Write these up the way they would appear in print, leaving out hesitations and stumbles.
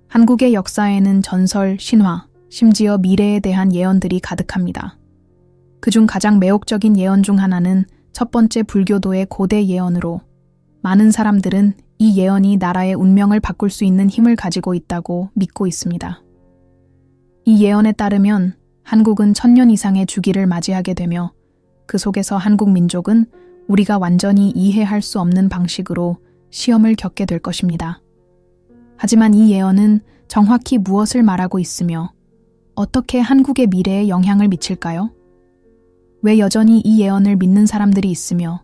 한국의 역사에는 전설, 신화, 심지어 미래에 대한 예언들이 가득합니다. 그중 가장 매혹적인 예언 중 하나는 첫 번째 불교도의 고대 예언으로 많은 사람들은 이 예언이 나라의 운명을 바꿀 수 있는 힘을 가지고 있다고 믿고 있습니다. 이 예언에 따르면 한국은 1000년 이상의 주기를 맞이하게 되며 그 속에서 한국 민족은 우리가 완전히 이해할 수 없는 방식으로 시험을 겪게 될 것입니다. 하지만 이 예언은 정확히 무엇을 말하고 있으며 어떻게 한국의 미래에 영향을 미칠까요? 왜 여전히 이 예언을 믿는 사람들이 있으며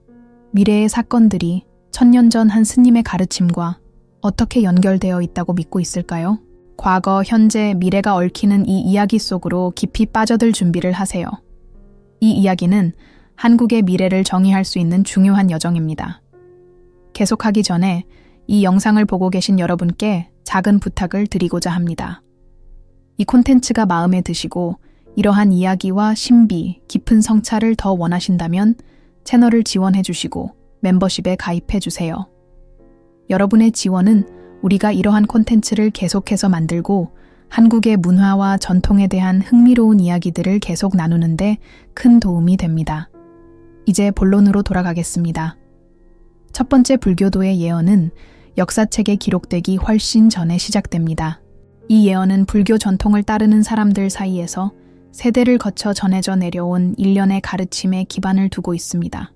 미래의 사건들이 1000년 전 한 스님의 가르침과 어떻게 연결되어 있다고 믿고 있을까요? 과거, 현재, 미래가 얽히는 이 이야기 속으로 깊이 빠져들 준비를 하세요. 이 이야기는 한국의 미래를 정의할 수 있는 중요한 여정입니다. 계속하기 전에 이 영상을 보고 계신 여러분께 작은 부탁을 드리고자 합니다. 이 콘텐츠가 마음에 드시고 이러한 이야기와 신비, 깊은 성찰을 더 원하신다면 채널을 지원해 주시고 멤버십에 가입해 주세요. 여러분의 지원은 우리가 이러한 콘텐츠를 계속해서 만들고 한국의 문화와 전통에 대한 흥미로운 이야기들을 계속 나누는데 큰 도움이 됩니다. 이제 본론으로 돌아가겠습니다. 첫 번째 불교도의 예언은 역사책에 기록되기 훨씬 전에 시작됩니다. 이 예언은 불교 전통을 따르는 사람들 사이에서 세대를 거쳐 전해져 내려온 일련의 가르침에 기반을 두고 있습니다.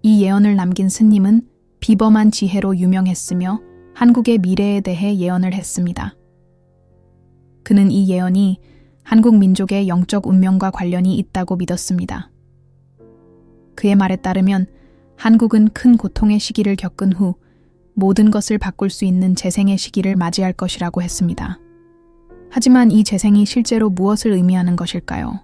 이 예언을 남긴 스님은 비범한 지혜로 유명했으며 한국의 미래에 대해 예언을 했습니다. 그는 이 예언이 한국 민족의 영적 운명과 관련이 있다고 믿었습니다. 그의 말에 따르면 한국은 큰 고통의 시기를 겪은 후 모든 것을 바꿀 수 있는 재생의 시기를 맞이할 것이라고 했습니다. 하지만 이 재생이 실제로 무엇을 의미하는 것일까요?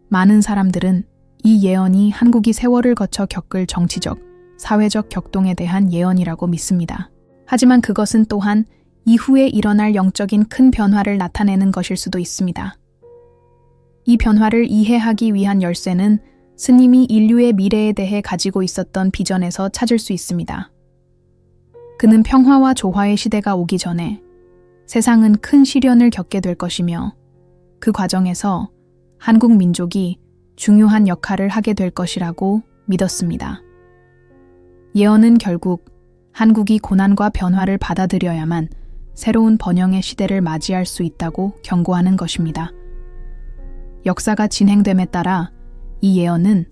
많은 사람들은 이 예언이 한국이 세월을 거쳐 겪을 정치적, 사회적 격동에 대한 예언이라고 믿습니다. 하지만 그것은 또한 이후에 일어날 영적인 큰 변화를 나타내는 것일 수도 있습니다. 이 변화를 이해하기 위한 열쇠는 스님이 인류의 미래에 대해 가지고 있었던 비전에서 찾을 수 있습니다. 그는 평화와 조화의 시대가 오기 전에 세상은 큰 시련을 겪게 될 것이며 그 과정에서 한국 민족이 중요한 역할을 하게 될 것이라고 믿었습니다. 예언은 결국 한국이 고난과 변화를 받아들여야만 새로운 번영의 시대를 맞이할 수 있다고 경고하는 것입니다. 역사가 진행됨에 따라 이 예언은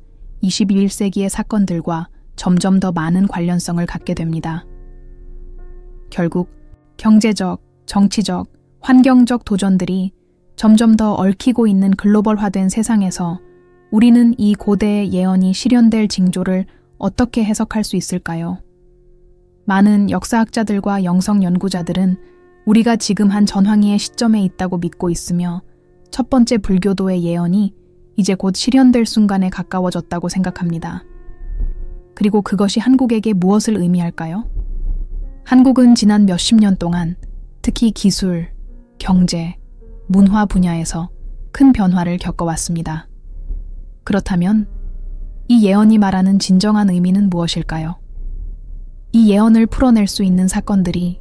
21세기의 사건들과 점점 더 많은 관련성을 갖게 됩니다. 결국 경제적, 정치적, 환경적 도전들이 점점 더 얽히고 있는 글로벌화된 세상에서 우리는 이 고대의 예언이 실현될 징조를 어떻게 해석할 수 있을까요? 많은 역사학자들과 영성 연구자들은 우리가 지금 한 전황위의 시점에 있다고 믿고 있으며 첫 번째 불교도의 예언이 이제 곧 실현될 순간에 가까워졌다고 생각합니다. 그리고 그것이 한국에게 무엇을 의미할까요? 한국은 지난 몇십 년 동안 특히 기술, 경제, 문화 분야에서 큰 변화를 겪어왔습니다. 그렇다면 이 예언이 말하는 진정한 의미는 무엇일까요? 이 예언을 풀어낼 수 있는 사건들이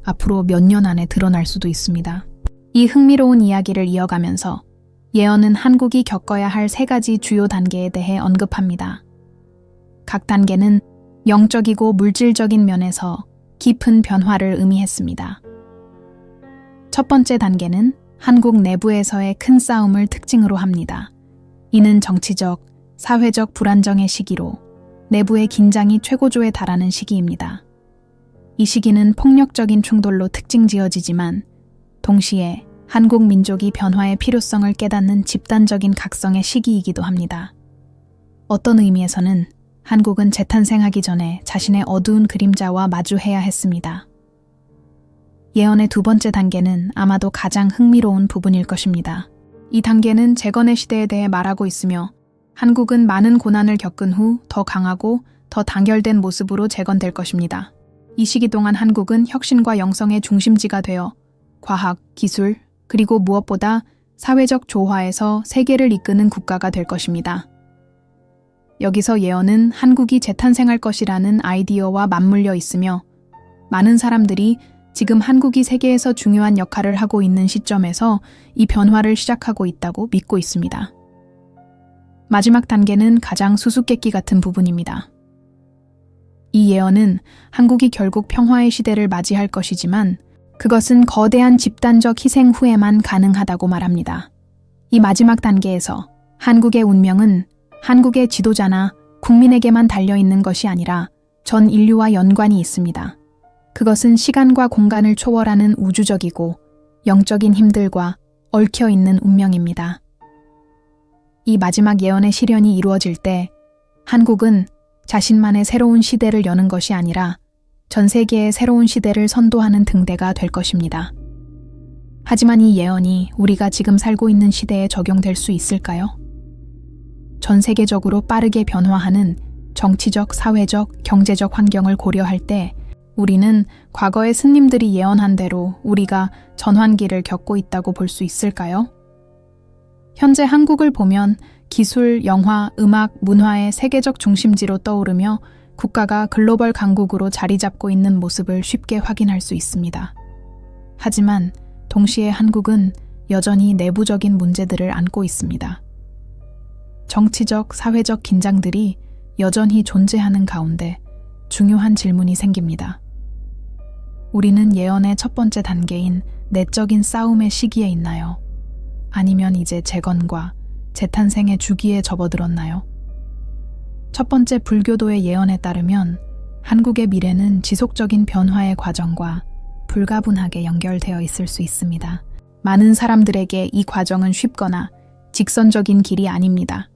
앞으로 몇 년 안에 드러날 수도 있습니다. 이 흥미로운 이야기를 이어가면서 예언은 한국이 겪어야 할 3가지 주요 단계에 대해 언급합니다. 각 단계는 영적이고 물질적인 면에서 깊은 변화를 의미했습니다. 첫 번째 단계는 한국 내부에서의 큰 싸움을 특징으로 합니다. 이는 정치적, 사회적 불안정의 시기로 내부의 긴장이 최고조에 달하는 시기입니다. 이 시기는 폭력적인 충돌로 특징 지어지지만 동시에 한국 민족이 변화의 필요성을 깨닫는 집단적인 각성의 시기이기도 합니다. 어떤 의미에서는 한국은 재탄생하기 전에 자신의 어두운 그림자와 마주해야 했습니다. 예언의 두 번째 단계는 아마도 가장 흥미로운 부분일 것입니다. 이 단계는 재건의 시대에 대해 말하고 있으며 한국은 많은 고난을 겪은 후 더 강하고 더 단결된 모습으로 재건될 것입니다. 이 시기 동안 한국은 혁신과 영성의 중심지가 되어 과학, 기술, 그리고 무엇보다 사회적 조화에서 세계를 이끄는 국가가 될 것입니다. 여기서 예언은 한국이 재탄생할 것이라는 아이디어와 맞물려 있으며 많은 사람들이 지금 한국이 세계에서 중요한 역할을 하고 있는 시점에서 이 변화를 시작하고 있다고 믿고 있습니다. 마지막 단계는 가장 수수께끼 같은 부분입니다. 이 예언은 한국이 결국 평화의 시대를 맞이할 것이지만 그것은 거대한 집단적 희생 후에만 가능하다고 말합니다. 이 마지막 단계에서 한국의 운명은 한국의 지도자나 국민에게만 달려있는 것이 아니라 전 인류와 연관이 있습니다. 그것은 시간과 공간을 초월하는 우주적이고 영적인 힘들과 얽혀있는 운명입니다. 이 마지막 예언의 실현이 이루어질 때 한국은 자신만의 새로운 시대를 여는 것이 아니라 전 세계의 새로운 시대를 선도하는 등대가 될 것입니다. 하지만 이 예언이 우리가 지금 살고 있는 시대에 적용될 수 있을까요? 전 세계적으로 빠르게 변화하는 정치적, 사회적, 경제적 환경을 고려할 때 우리는 과거의 스님들이 예언한 대로 우리가 전환기를 겪고 있다고 볼 수 있을까요? 현재 한국을 보면 기술, 영화, 음악, 문화의 세계적 중심지로 떠오르며 국가가 글로벌 강국으로 자리 잡고 있는 모습을 쉽게 확인할 수 있습니다. 하지만 동시에 한국은 여전히 내부적인 문제들을 안고 있습니다. 정치적, 사회적 긴장들이 여전히 존재하는 가운데 중요한 질문이 생깁니다. 우리는 예언의 첫 번째 단계인 내적인 싸움의 시기에 있나요? 아니면 이제 재건과 재탄생의 주기에 접어들었나요? 첫 번째 불교도의 예언에 따르면 한국의 미래는 지속적인 변화의 과정과 불가분하게 연결되어 있을 수 있습니다. 많은 사람들에게 이 과정은 쉽거나 직선적인 길이 아닙니다.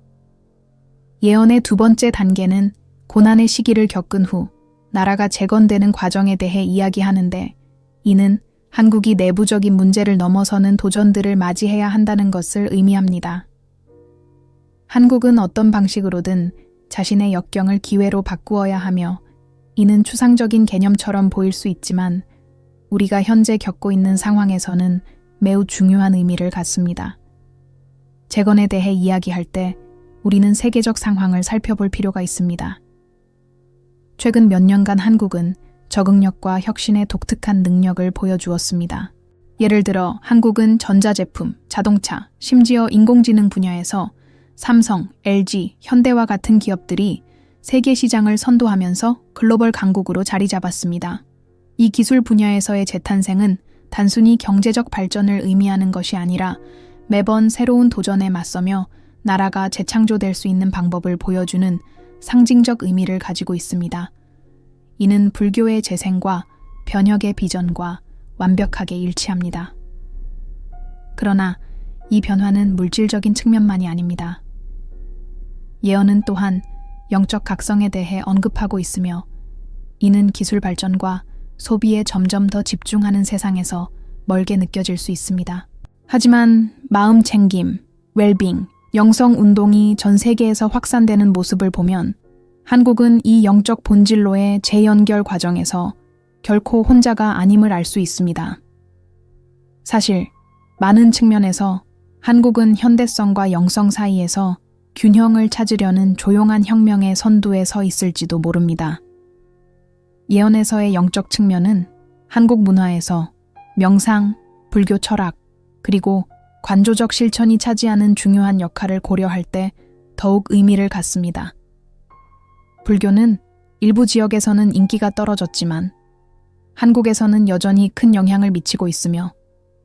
예언의 두 번째 단계는 고난의 시기를 겪은 후 나라가 재건되는 과정에 대해 이야기하는데 이는 한국이 내부적인 문제를 넘어서는 도전들을 맞이해야 한다는 것을 의미합니다. 한국은 어떤 방식으로든 자신의 역경을 기회로 바꾸어야 하며 이는 추상적인 개념처럼 보일 수 있지만 우리가 현재 겪고 있는 상황에서는 매우 중요한 의미를 갖습니다. 재건에 대해 이야기할 때 우리는 세계적 상황을 살펴볼 필요가 있습니다. 최근 몇 년간 한국은 적응력과 혁신의 독특한 능력을 보여주었습니다. 예를 들어 한국은 전자제품, 자동차, 심지어 인공지능 분야에서 삼성, LG, 현대와 같은 기업들이 세계 시장을 선도하면서 글로벌 강국으로 자리 잡았습니다. 이 기술 분야에서의 재탄생은 단순히 경제적 발전을 의미하는 것이 아니라 매번 새로운 도전에 맞서며 나라가 재창조될 수 있는 방법을 보여주는 상징적 의미를 가지고 있습니다. 이는 불교의 재생과 변혁의 비전과 완벽하게 일치합니다. 그러나 이 변화는 물질적인 측면만이 아닙니다. 예언은 또한 영적 각성에 대해 언급하고 있으며 이는 기술 발전과 소비에 점점 더 집중하는 세상에서 멀게 느껴질 수 있습니다. 하지만 마음 챙김, 웰빙, 영성 운동이 전 세계에서 확산되는 모습을 보면 한국은 이 영적 본질로의 재연결 과정에서 결코 혼자가 아님을 알 수 있습니다. 사실 많은 측면에서 한국은 현대성과 영성 사이에서 균형을 찾으려는 조용한 혁명의 선두에 서 있을지도 모릅니다. 예언에서의 영적 측면은 한국 문화에서 명상, 불교 철학, 그리고 관조적 실천이 차지하는 중요한 역할을 고려할 때 더욱 의미를 갖습니다. 불교는 일부 지역에서는 인기가 떨어졌지만 한국에서는 여전히 큰 영향을 미치고 있으며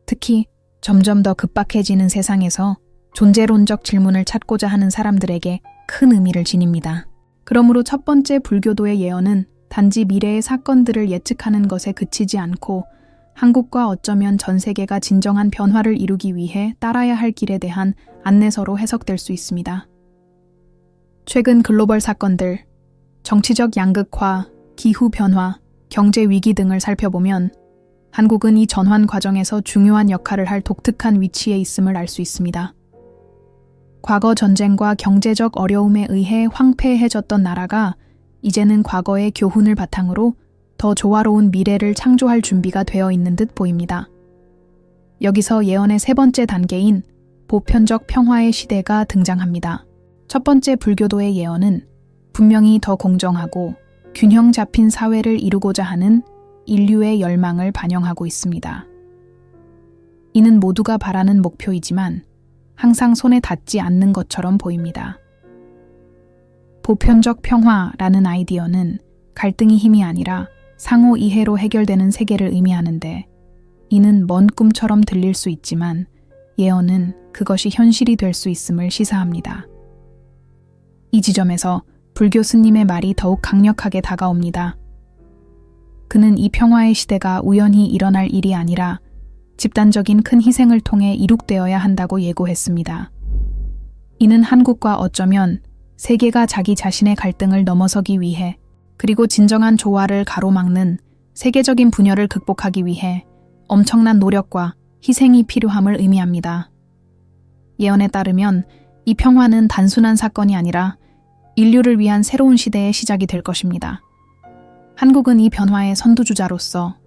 특히 점점 더 급박해지는 세상에서 존재론적 질문을 찾고자 하는 사람들에게 큰 의미를 지닙니다. 그러므로 첫 번째 불교도의 예언은 단지 미래의 사건들을 예측하는 것에 그치지 않고 한국과 어쩌면 전 세계가 진정한 변화를 이루기 위해 따라야 할 길에 대한 안내서로 해석될 수 있습니다. 최근 글로벌 사건들, 정치적 양극화, 기후 변화, 경제 위기 등을 살펴보면 한국은 이 전환 과정에서 중요한 역할을 할 독특한 위치에 있음을 알 수 있습니다. 과거 전쟁과 경제적 어려움에 의해 황폐해졌던 나라가 이제는 과거의 교훈을 바탕으로 더 조화로운 미래를 창조할 준비가 되어 있는 듯 보입니다. 여기서 예언의 세 번째 단계인 보편적 평화의 시대가 등장합니다. 첫 번째 불교도의 예언은 분명히 더 공정하고 균형 잡힌 사회를 이루고자 하는 인류의 열망을 반영하고 있습니다. 이는 모두가 바라는 목표이지만 항상 손에 닿지 않는 것처럼 보입니다. 보편적 평화라는 아이디어는 갈등이 힘이 아니라 상호 이해로 해결되는 세계를 의미하는데, 이는 먼 꿈처럼 들릴 수 있지만 예언은 그것이 현실이 될 수 있음을 시사합니다. 이 지점에서 불교 스님의 말이 더욱 강력하게 다가옵니다. 그는 이 평화의 시대가 우연히 일어날 일이 아니라 집단적인 큰 희생을 통해 이룩되어야 한다고 예고했습니다. 이는 한국과 어쩌면 세계가 자기 자신의 갈등을 넘어서기 위해, 그리고 진정한 조화를 가로막는 세계적인 분열을 극복하기 위해 엄청난 노력과 희생이 필요함을 의미합니다. 예언에 따르면 이 평화는 단순한 사건이 아니라 인류를 위한 새로운 시대의 시작이 될 것입니다. 한국은 이 변화의 선두주자로서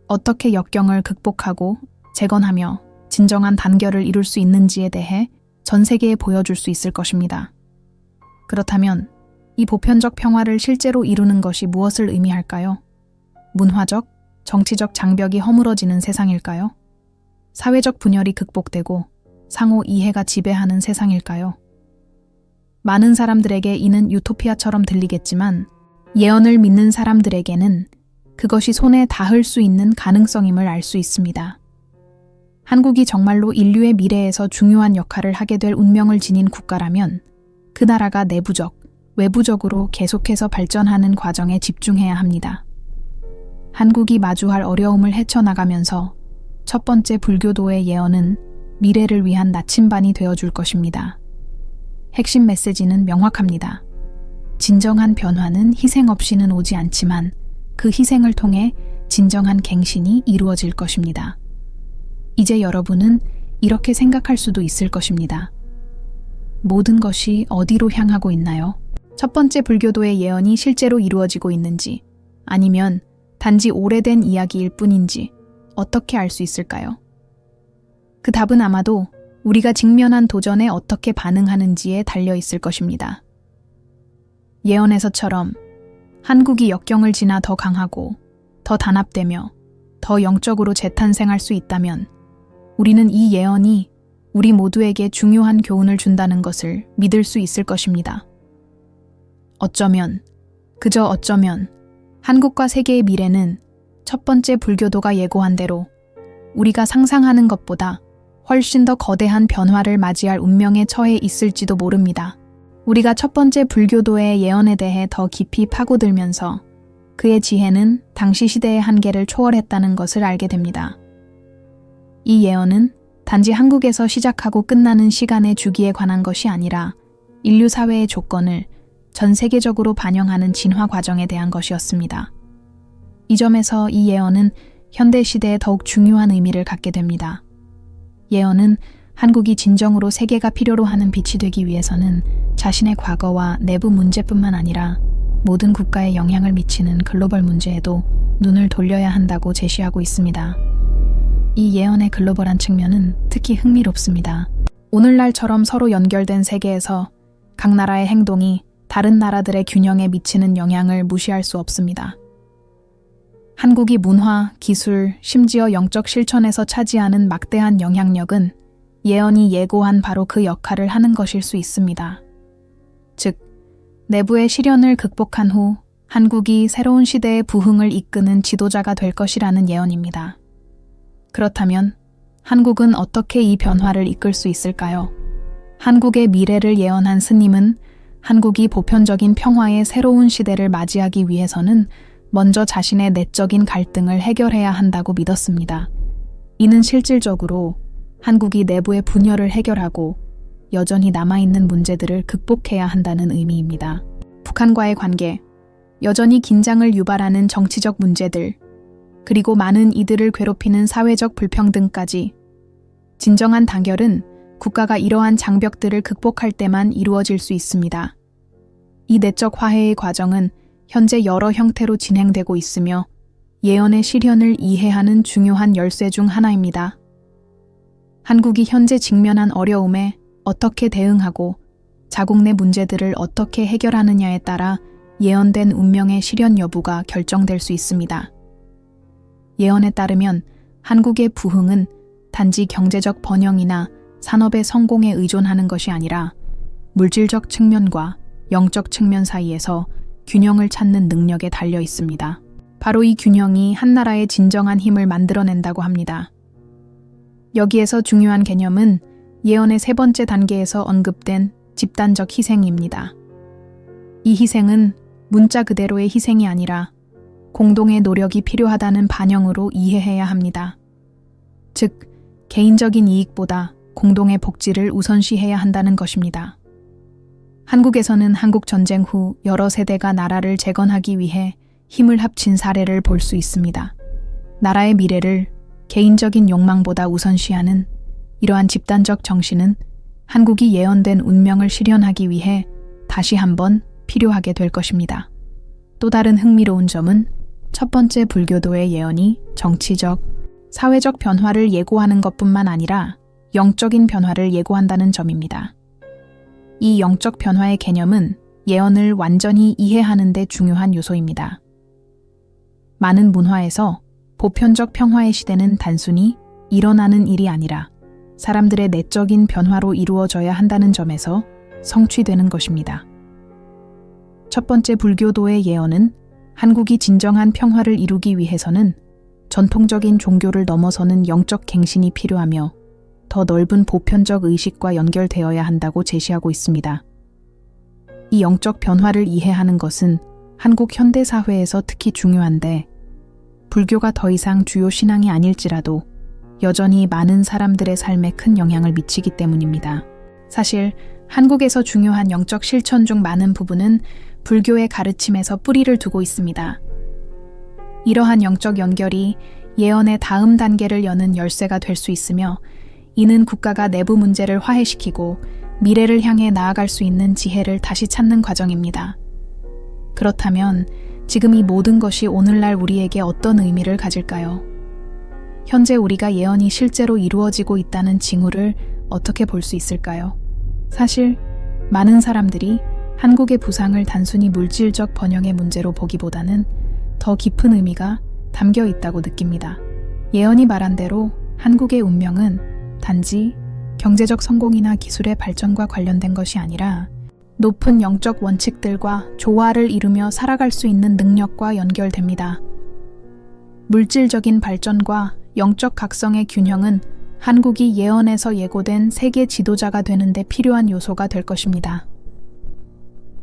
어떻게 역경을 극복하고 재건하며 진정한 단결을 이룰 수 있는지에 대해 전 세계에 보여줄 수 있을 것입니다. 그렇다면 이 보편적 평화를 실제로 이루는 것이 무엇을 의미할까요? 문화적, 정치적 장벽이 허물어지는 세상일까요? 사회적 분열이 극복되고 상호 이해가 지배하는 세상일까요? 많은 사람들에게 이는 유토피아처럼 들리겠지만 예언을 믿는 사람들에게는 그것이 손에 닿을 수 있는 가능성임을 알 수 있습니다. 한국이 정말로 인류의 미래에서 중요한 역할을 하게 될 운명을 지닌 국가라면 그 나라가 내부적, 외부적으로 계속해서 발전하는 과정에 집중해야 합니다. 한국이 마주할 어려움을 헤쳐나가면서 첫 번째 불교도의 예언은 미래를 위한 나침반이 되어줄 것입니다. 핵심 메시지는 명확합니다. 진정한 변화는 희생 없이는 오지 않지만 그 희생을 통해 진정한 갱신이 이루어질 것입니다. 이제 여러분은 이렇게 생각할 수도 있을 것입니다. 모든 것이 어디로 향하고 있나요? 첫 번째 불교도의 예언이 실제로 이루어지고 있는지, 아니면 단지 오래된 이야기일 뿐인지 어떻게 알 수 있을까요? 그 답은 아마도 우리가 직면한 도전에 어떻게 반응하는지에 달려 있을 것입니다. 예언에서처럼 한국이 역경을 지나 더 강하고 더 단합되며 더 영적으로 재탄생할 수 있다면 우리는 이 예언이 우리 모두에게 중요한 교훈을 준다는 것을 믿을 수 있을 것입니다. 어쩌면, 그저 어쩌면 한국과 세계의 미래는 첫 번째 불교도가 예고한 대로 우리가 상상하는 것보다 훨씬 더 거대한 변화를 맞이할 운명에 처해 있을지도 모릅니다. 우리가 첫 번째 불교도의 예언에 대해 더 깊이 파고들면서 그의 지혜는 당시 시대의 한계를 초월했다는 것을 알게 됩니다. 이 예언은 단지 한국에서 시작하고 끝나는 시간의 주기에 관한 것이 아니라 인류 사회의 조건을 전 세계적으로 반영하는 진화 과정에 대한 것이었습니다. 이 점에서 이 예언은 현대 시대에 더욱 중요한 의미를 갖게 됩니다. 예언은 한국이 진정으로 세계가 필요로 하는 빛이 되기 위해서는 자신의 과거와 내부 문제뿐만 아니라 모든 국가에 영향을 미치는 글로벌 문제에도 눈을 돌려야 한다고 제시하고 있습니다. 이 예언의 글로벌한 측면은 특히 흥미롭습니다. 오늘날처럼 서로 연결된 세계에서 각 나라의 행동이 다른 나라들의 균형에 미치는 영향을 무시할 수 없습니다. 한국이 문화, 기술, 심지어 영적 실천에서 차지하는 막대한 영향력은 예언이 예고한 바로 그 역할을 하는 것일 수 있습니다. 즉, 내부의 시련을 극복한 후 한국이 새로운 시대의 부흥을 이끄는 지도자가 될 것이라는 예언입니다. 그렇다면 한국은 어떻게 이 변화를 이끌 수 있을까요? 한국의 미래를 예언한 스님은 한국이 보편적인 평화의 새로운 시대를 맞이하기 위해서는 먼저 자신의 내적인 갈등을 해결해야 한다고 믿었습니다. 이는 실질적으로 한국이 내부의 분열을 해결하고 여전히 남아있는 문제들을 극복해야 한다는 의미입니다. 북한과의 관계, 여전히 긴장을 유발하는 정치적 문제들, 그리고 많은 이들을 괴롭히는 사회적 불평등까지 진정한 단결은 국가가 이러한 장벽들을 극복할 때만 이루어질 수 있습니다. 이 내적 화해의 과정은 현재 여러 형태로 진행되고 있으며 예언의 실현을 이해하는 중요한 열쇠 중 하나입니다. 한국이 현재 직면한 어려움에 어떻게 대응하고 자국 내 문제들을 어떻게 해결하느냐에 따라 예언된 운명의 실현 여부가 결정될 수 있습니다. 예언에 따르면 한국의 부흥은 단지 경제적 번영이나 산업의 성공에 의존하는 것이 아니라 물질적 측면과 영적 측면 사이에서 균형을 찾는 능력에 달려 있습니다. 바로 이 균형이 한 나라의 진정한 힘을 만들어낸다고 합니다. 여기에서 중요한 개념은 예언의 세 번째 단계에서 언급된 집단적 희생입니다. 이 희생은 문자 그대로의 희생이 아니라 공동의 노력이 필요하다는 반영으로 이해해야 합니다. 즉, 개인적인 이익보다 공동의 복지를 우선시해야 한다는 것입니다. 한국에서는 한국 전쟁 후 여러 세대가 나라를 재건하기 위해 힘을 합친 사례를 볼 수 있습니다. 나라의 미래를 개인적인 욕망보다 우선시하는 이러한 집단적 정신은 한국이 예언된 운명을 실현하기 위해 다시 한번 필요하게 될 것입니다. 또 다른 흥미로운 점은 첫 번째 불교도의 예언이 정치적, 사회적 변화를 예고하는 것뿐만 아니라 영적인 변화를 예고한다는 점입니다. 이 영적 변화의 개념은 예언을 완전히 이해하는 데 중요한 요소입니다. 많은 문화에서 보편적 평화의 시대는 단순히 일어나는 일이 아니라 사람들의 내적인 변화로 이루어져야 한다는 점에서 성취되는 것입니다. 첫 번째 불교도의 예언은 한국이 진정한 평화를 이루기 위해서는 전통적인 종교를 넘어서는 영적 갱신이 필요하며 더 넓은 보편적 의식과 연결되어야 한다고 제시하고 있습니다. 이 영적 변화를 이해하는 것은 한국 현대사회에서 특히 중요한데, 불교가 더 이상 주요 신앙이 아닐지라도 여전히 많은 사람들의 삶에 큰 영향을 미치기 때문입니다. 사실 한국에서 중요한 영적 실천 중 많은 부분은 불교의 가르침에서 뿌리를 두고 있습니다. 이러한 영적 연결이 예언의 다음 단계를 여는 열쇠가 될 수 있으며, 이는 국가가 내부 문제를 화해시키고 미래를 향해 나아갈 수 있는 지혜를 다시 찾는 과정입니다. 그렇다면 지금 이 모든 것이 오늘날 우리에게 어떤 의미를 가질까요? 현재 우리가 예언이 실제로 이루어지고 있다는 징후를 어떻게 볼 수 있을까요? 사실 많은 사람들이 한국의 부상을 단순히 물질적 번영의 문제로 보기보다는 더 깊은 의미가 담겨 있다고 느낍니다. 예언이 말한 대로 한국의 운명은 단지 경제적 성공이나 기술의 발전과 관련된 것이 아니라 높은 영적 원칙들과 조화를 이루며 살아갈 수 있는 능력과 연결됩니다. 물질적인 발전과 영적 각성의 균형은 한국이 예언에서 예고된 세계 지도자가 되는 데 필요한 요소가 될 것입니다.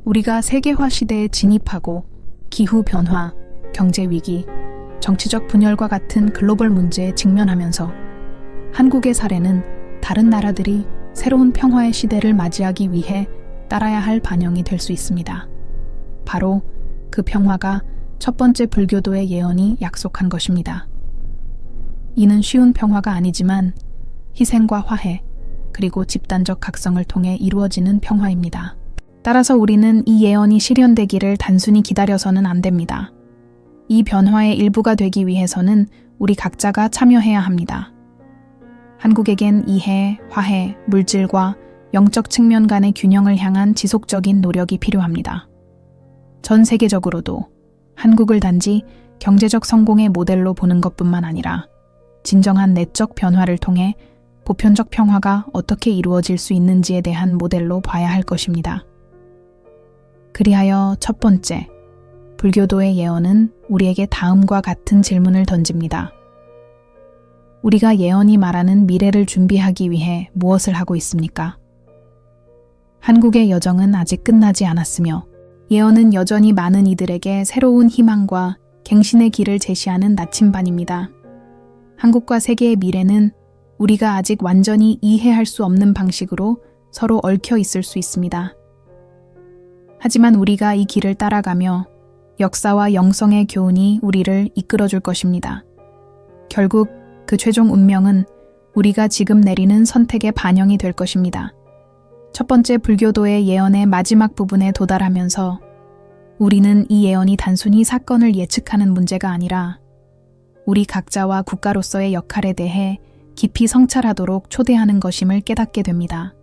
우리가 세계화 시대에 진입하고 기후변화, 경제위기, 정치적 분열과 같은 글로벌 문제에 직면하면서 한국의 사례는 다른 나라들이 새로운 평화의 시대를 맞이하기 위해 따라야 할 반영이 될 수 있습니다. 바로 그 평화가 첫 번째 불교도의 예언이 약속한 것입니다. 이는 쉬운 평화가 아니지만 희생과 화해, 그리고 집단적 각성을 통해 이루어지는 평화입니다. 따라서 우리는 이 예언이 실현되기를 단순히 기다려서는 안 됩니다. 이 변화의 일부가 되기 위해서는 우리 각자가 참여해야 합니다. 한국에겐 이해, 화해, 물질과 영적 측면 간의 균형을 향한 지속적인 노력이 필요합니다. 전 세계적으로도 한국을 단지 경제적 성공의 모델로 보는 것뿐만 아니라 진정한 내적 변화를 통해 보편적 평화가 어떻게 이루어질 수 있는지에 대한 모델로 봐야 할 것입니다. 그리하여 첫 번째, 불교도의 예언은 우리에게 다음과 같은 질문을 던집니다. 우리가 예언이 말하는 미래를 준비하기 위해 무엇을 하고 있습니까? 한국의 여정은 아직 끝나지 않았으며 예언은 여전히 많은 이들에게 새로운 희망과 갱신의 길을 제시하는 나침반입니다. 한국과 세계의 미래는 우리가 아직 완전히 이해할 수 없는 방식으로 서로 얽혀 있을 수 있습니다. 하지만 우리가 이 길을 따라가며 역사와 영성의 교훈이 우리를 이끌어줄 것입니다. 결국 그 최종 운명은 우리가 지금 내리는 선택에 반영이 될 것입니다. 첫 번째 불교도의 예언의 마지막 부분에 도달하면서 우리는 이 예언이 단순히 사건을 예측하는 문제가 아니라 우리 각자와 국가로서의 역할에 대해 깊이 성찰하도록 초대하는 것임을 깨닫게 됩니다.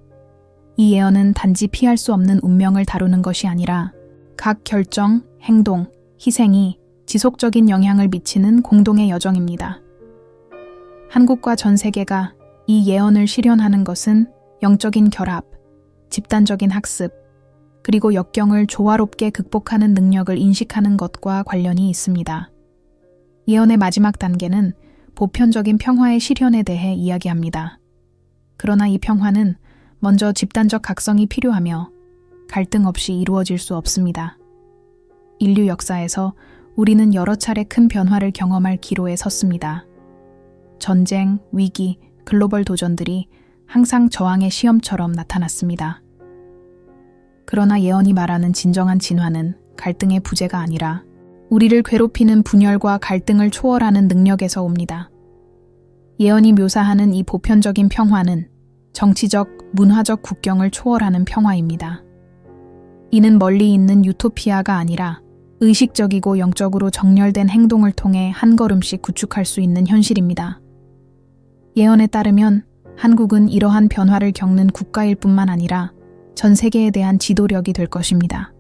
이 예언은 단지 피할 수 없는 운명을 다루는 것이 아니라 각 결정, 행동, 희생이 지속적인 영향을 미치는 공동의 여정입니다. 한국과 전 세계가 이 예언을 실현하는 것은 영적인 결합, 집단적인 학습, 그리고 역경을 조화롭게 극복하는 능력을 인식하는 것과 관련이 있습니다. 예언의 마지막 단계는 보편적인 평화의 실현에 대해 이야기합니다. 그러나 이 평화는 먼저 집단적 각성이 필요하며 갈등 없이 이루어질 수 없습니다. 인류 역사에서 우리는 여러 차례 큰 변화를 경험할 기로에 섰습니다. 전쟁, 위기, 글로벌 도전들이 항상 저항의 시험처럼 나타났습니다. 그러나 예언이 말하는 진정한 진화는 갈등의 부재가 아니라 우리를 괴롭히는 분열과 갈등을 초월하는 능력에서 옵니다. 예언이 묘사하는 이 보편적인 평화는 정치적, 문화적 국경을 초월하는 평화입니다. 이는 멀리 있는 유토피아가 아니라 의식적이고 영적으로 정렬된 행동을 통해 한 걸음씩 구축할 수 있는 현실입니다. 예언에 따르면 한국은 이러한 변화를 겪는 국가일 뿐만 아니라 전 세계에 대한 지도력이 될 것입니다.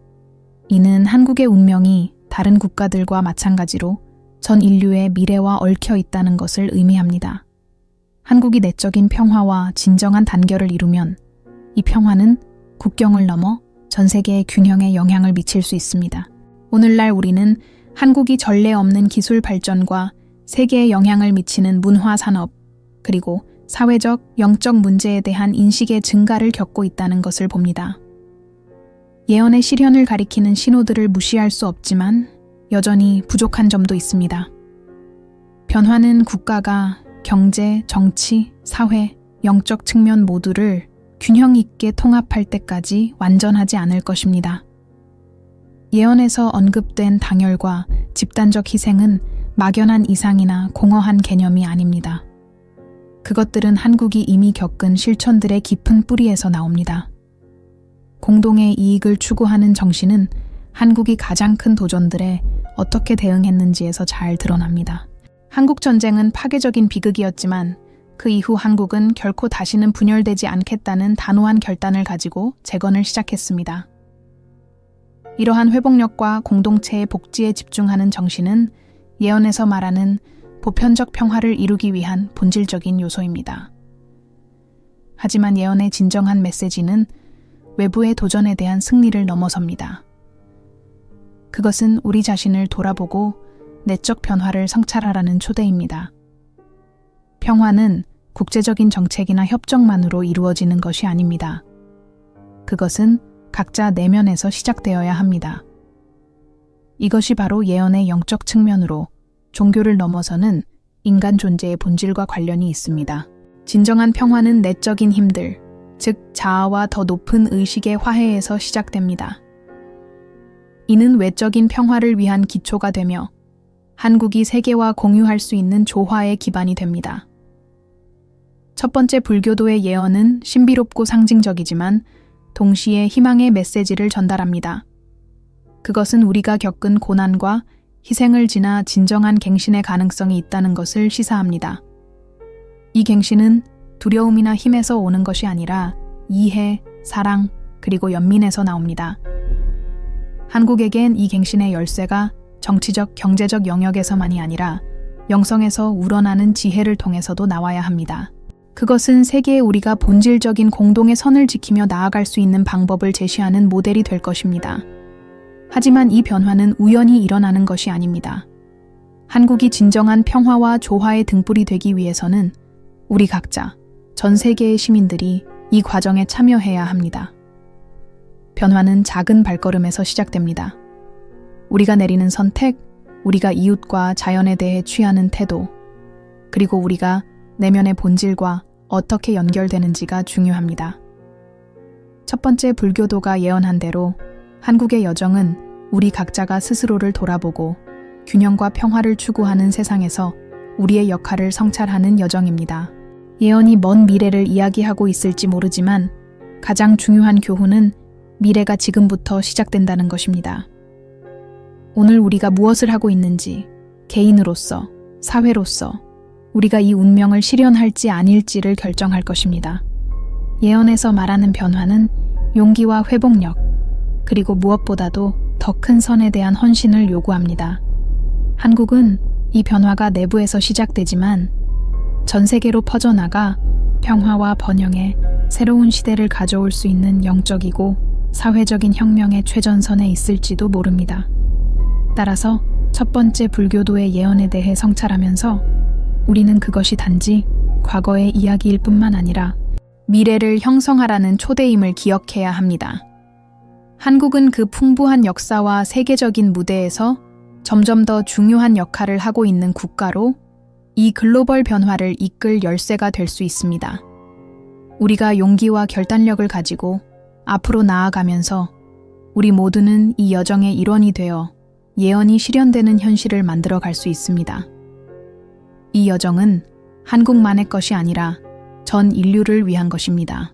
이는 한국의 운명이 다른 국가들과 마찬가지로 전 인류의 미래와 얽혀 있다는 것을 의미합니다. 한국이 내적인 평화와 진정한 단결을 이루면 이 평화는 국경을 넘어 전 세계의 균형에 영향을 미칠 수 있습니다. 오늘날 우리는 한국이 전례 없는 기술 발전과 세계에 영향을 미치는 문화 산업, 그리고 사회적, 영적 문제에 대한 인식의 증가를 겪고 있다는 것을 봅니다. 예언의 실현을 가리키는 신호들을 무시할 수 없지만 여전히 부족한 점도 있습니다. 변화는 국가가 경제, 정치, 사회, 영적 측면 모두를 균형 있게 통합할 때까지 완전하지 않을 것입니다. 예언에서 언급된 당열과 집단적 희생은 막연한 이상이나 공허한 개념이 아닙니다. 그것들은 한국이 이미 겪은 실천들의 깊은 뿌리에서 나옵니다. 공동의 이익을 추구하는 정신은 한국이 가장 큰 도전들에 어떻게 대응했는지에서 잘 드러납니다. 한국 전쟁은 파괴적인 비극이었지만 그 이후 한국은 결코 다시는 분열되지 않겠다는 단호한 결단을 가지고 재건을 시작했습니다. 이러한 회복력과 공동체의 복지에 집중하는 정신은 예언에서 말하는 보편적 평화를 이루기 위한 본질적인 요소입니다. 하지만 예언의 진정한 메시지는 외부의 도전에 대한 승리를 넘어섭니다. 그것은 우리 자신을 돌아보고 내적 변화를 성찰하라는 초대입니다. 평화는 국제적인 정책이나 협정만으로 이루어지는 것이 아닙니다. 그것은 각자 내면에서 시작되어야 합니다. 이것이 바로 예언의 영적 측면으로 종교를 넘어서는 인간 존재의 본질과 관련이 있습니다. 진정한 평화는 내적인 힘들, 즉 자아와 더 높은 의식의 화해에서 시작됩니다. 이는 외적인 평화를 위한 기초가 되며 한국이 세계와 공유할 수 있는 조화의 기반이 됩니다. 첫 번째 불교도의 예언은 신비롭고 상징적이지만 동시에 희망의 메시지를 전달합니다. 그것은 우리가 겪은 고난과 희생을 지나 진정한 갱신의 가능성이 있다는 것을 시사합니다. 이 갱신은 두려움이나 힘에서 오는 것이 아니라 이해, 사랑, 그리고 연민에서 나옵니다. 한국에겐 이 갱신의 열쇠가 정치적, 경제적 영역에서만이 아니라 영성에서 우러나는 지혜를 통해서도 나와야 합니다. 그것은 세계에 우리가 본질적인 공동의 선을 지키며 나아갈 수 있는 방법을 제시하는 모델이 될 것입니다. 하지만 이 변화는 우연히 일어나는 것이 아닙니다. 한국이 진정한 평화와 조화의 등불이 되기 위해서는 우리 각자, 전 세계의 시민들이 이 과정에 참여해야 합니다. 변화는 작은 발걸음에서 시작됩니다. 우리가 내리는 선택, 우리가 이웃과 자연에 대해 취하는 태도, 그리고 우리가 내면의 본질과 어떻게 연결되는지가 중요합니다. 첫 번째 불교도가 예언한 대로 한국의 여정은 우리 각자가 스스로를 돌아보고 균형과 평화를 추구하는 세상에서 우리의 역할을 성찰하는 여정입니다. 예언이 먼 미래를 이야기하고 있을지 모르지만 가장 중요한 교훈은 미래가 지금부터 시작된다는 것입니다. 오늘 우리가 무엇을 하고 있는지, 개인으로서, 사회로서 우리가 이 운명을 실현할지 아닐지를 결정할 것입니다. 예언에서 말하는 변화는 용기와 회복력, 그리고 무엇보다도 더 큰 선에 대한 헌신을 요구합니다. 한국은 이 변화가 내부에서 시작되지만 전 세계로 퍼져나가 평화와 번영의 새로운 시대를 가져올 수 있는 영적이고 사회적인 혁명의 최전선에 있을지도 모릅니다. 따라서 첫 번째 불교도의 예언에 대해 성찰하면서 우리는 그것이 단지 과거의 이야기일 뿐만 아니라 미래를 형성하라는 초대임을 기억해야 합니다. 한국은 그 풍부한 역사와 세계적인 무대에서 점점 더 중요한 역할을 하고 있는 국가로 이 글로벌 변화를 이끌 열쇠가 될 수 있습니다. 우리가 용기와 결단력을 가지고 앞으로 나아가면서 우리 모두는 이 여정의 일원이 되어 예언이 실현되는 현실을 만들어 갈 수 있습니다. 이 여정은 한국만의 것이 아니라 전 인류를 위한 것입니다.